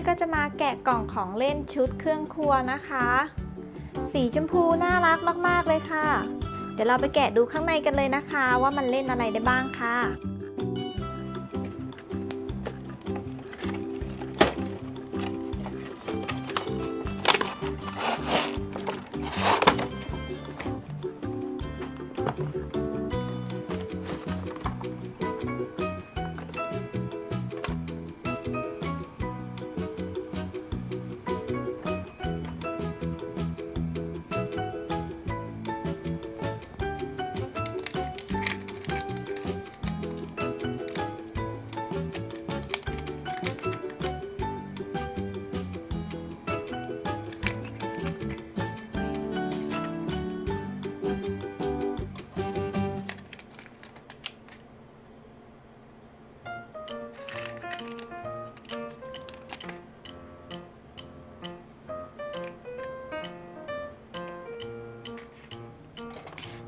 พี่ก็จะมาแกะกล่องของเล่นชุดเครื่องครัวนะคะสีชมพูน่ารักมากๆเลยค่ะเดี๋ยวเราไปแกะดูข้างในกันเลยนะคะว่ามันเล่นอะไรได้บ้างค่ะ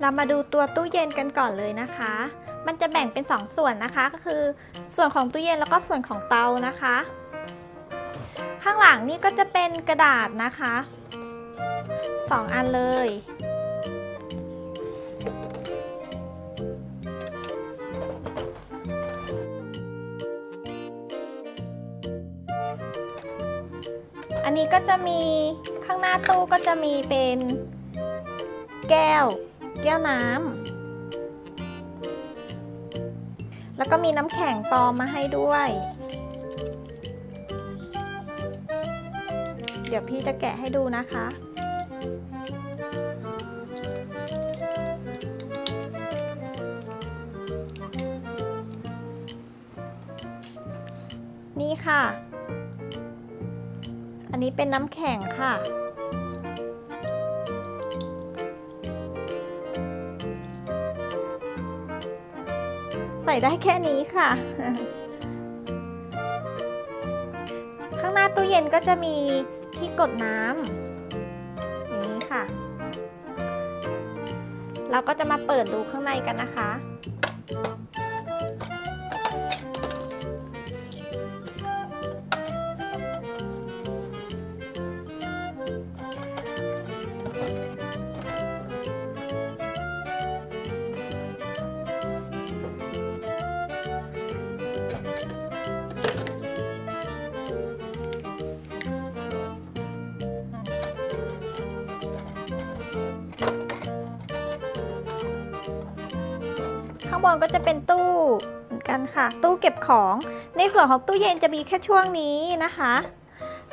เรามาดูตัวตู้เย็นกันก่อนเลยนะคะ มันจะแบ่งเป็น2ส่วนนะคะก็คือส่วนของตู้เย็นแล้วก็ส่วนของเตานะคะข้างหลังนี่ก็จะเป็นกระดาษนะคะ2อันเลยอันนี้ก็จะมีข้างหน้าตู้ก็จะมีเป็นแก้วน้ำแล้วก็มีน้ำแข็งปลอมมาให้ด้วยเดี๋ยวพี่จะแกะให้ดูนะคะนี่ค่ะอันนี้เป็นน้ำแข็งค่ะใส่ได้แค่นี้ค่ะ ข้างหน้าตู้เย็นก็จะมีที่กดน้ำอย่างนี้ค่ะเราก็จะมาเปิดดูข้างในกันนะคะข้างบนก็จะเป็นตู้เหมือนกันค่ะตู้เก็บของในส่วนของตู้เย็นจะมีแค่ช่วงนี้นะคะ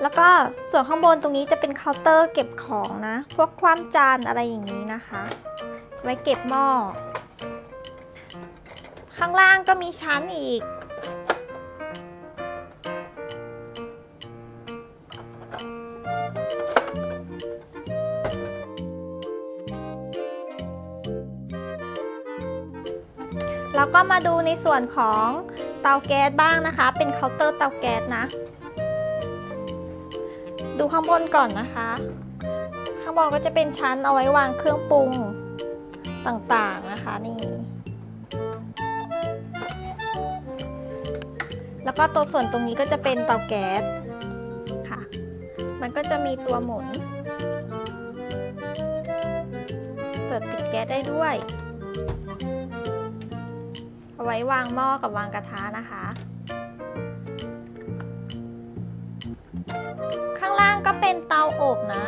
แล้วก็ส่วนข้างบนตรงนี้จะเป็นเคาน์เตอร์เก็บของนะพวกความจานอะไรอย่างนี้นะคะไว้เก็บหม้อข้างล่างก็มีชั้นอีกแล้วก็มาดูในส่วนของเตาแก๊สบ้างนะคะเป็นเคาน์เตอร์เตาแก๊สนะดูข้างบนก่อนนะคะข้างบนก็จะเป็นชั้นเอาไว้วางเครื่องปรุงต่างๆนะคะนี่แล้วก็ตัวส่วนตรงนี้ก็จะเป็นเตาแก๊สค่ะมันก็จะมีตัวหมุนเปิดปิดแก๊สได้ด้วยเอาไว้วางหม้อกับวางกระทะนะคะข้างล่างก็เป็นเตาอบนะ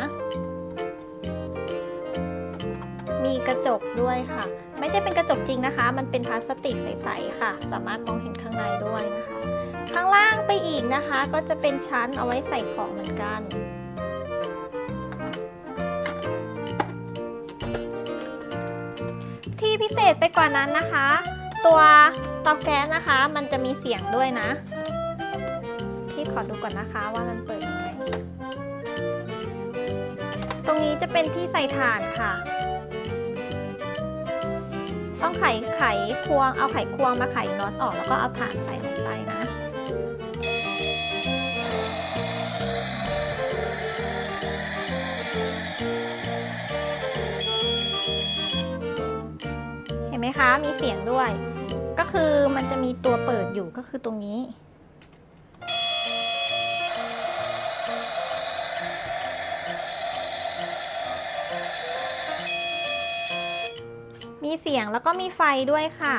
มีกระจกด้วยค่ะไม่ใช่เป็นกระจกจริงนะคะมันเป็นพลาสติกใสๆค่ะสามารถมองเห็นข้างในด้วยนะคะข้างล่างไปอีกนะคะก็จะเป็นชั้นเอาไว้ใส่ของเหมือนกันที่พิเศษไปกว่านั้นนะคะตัวเตาแก๊สนะคะมันจะมีเสียงด้วยนะที่ขอดูก่อนนะคะว่ามันเปิดยังไงตรงนี้จะเป็นที่ใส่ถ่านค่ะต้องไขควงเอาไขควงมาไขน็อตออกแล้วก็เอาถ่านใส่ลงไปนะเห็นไหมคะมีเสียงด้วยก็คือมันจะมีตัวเปิดอยู่ก็คือตรงนี้ เสียงแล้วก็มีไฟด้วยค่ะ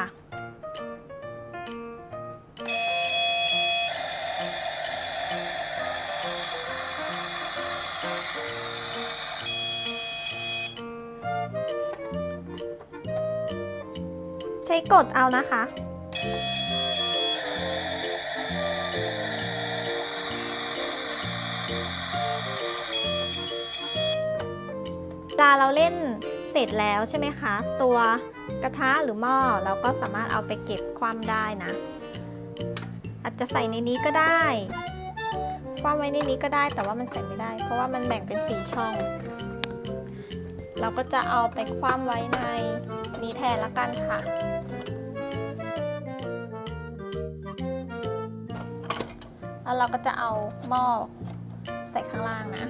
ใช้กดเอานะคะเราเล่นเสร็จแล้วใช่ไหมคะตัวกระทะหรือหม้อเราก็สามารถเอาไปเก็บคว่ำได้นะอาจจะใส่ในนี้ก็ได้คว่ำไว้ในนี้ก็ได้แต่ว่ามันใส่ไม่ได้เพราะว่ามันแบ่งเป็น4ช่องเราก็จะเอาไปคว่ำไว้ในนี้แทนละกันค่ะแล้วเราก็จะเอาหม้อใส่ข้างล่างนะ